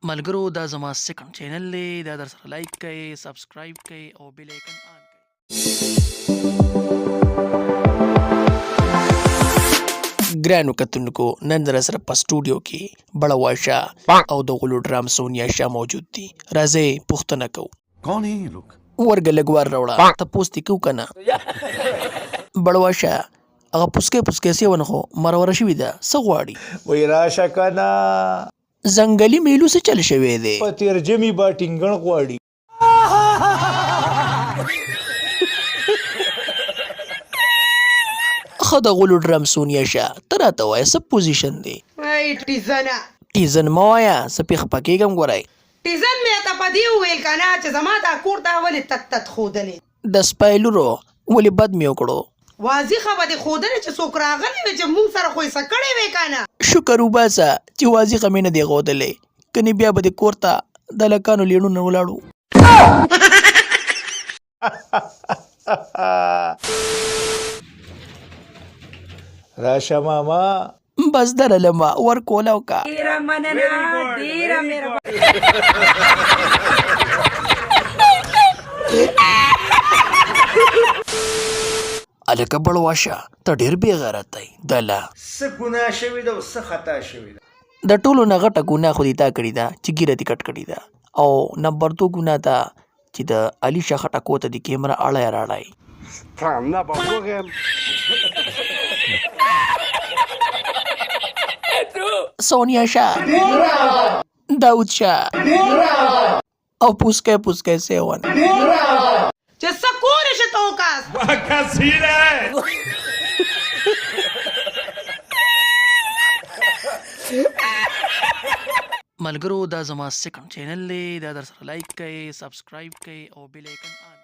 ملګرو دا زما سیکنډ چینل دی دا در سره لایک کړئ سبسکرایب کړئ او بیل آیکن آن کړئ ګرانو کتونکو نن در سره په سټوډیو کې بڑا واشا او د غلو ډرام سونیا شاه موجود دي راځي پوښتنه کو कौन है ये लोग ورګه لګوار راوړه ته پوښتې کو کنه بڑا واشا هغه پوسکې سیونه خو مرور شوی ده څه غواړي وای راشه کنه ځنګلي میلو څه چل شوی دی په ترجمې با ټینګڼ غواړي خو د غلو ډرام سونیا شاه ته راته وایه څه پوزیشن دی ټیزن مه وایه څه پېښ پکېږم ګورئ ټیزن مې ته په دې وویل که نه چې زما دا کور ته ولې تت ښودلې د سپایلورو ولې بد مې وکړو واضح خبره دې ښودلې چې څوک راغلی وي چې موږ سره خو یې څه کړی وی که نه شکر وباسه چې واضح مې نه دی غودلی کنې بیا به دې کور ته د هلکانو لیڼونه ولاړو راشه ماما بس درلمه ورکوله وکړه ډېره مننه ډېره مهرباني هلکه بړواشه ته ډېر بې غیرته یې دله څه ګناه شوې ده او څه خطا شوې ده د ټولو نه غټه ګناه خو دې تا کړې ده چې ګیره دې کټ کړې ده او نمبر 2 ګناه ده چې د علي شاه خټکو ته د کیمره اړی راړی سونیا شاه داود شاه او پوسکې سیون چې څه کولی شي ته وکاس ملګرو دا زما سیکنډ چینل دی دا در سره لایک کړئ سبسکرایب کړئ او بیل آیکن آن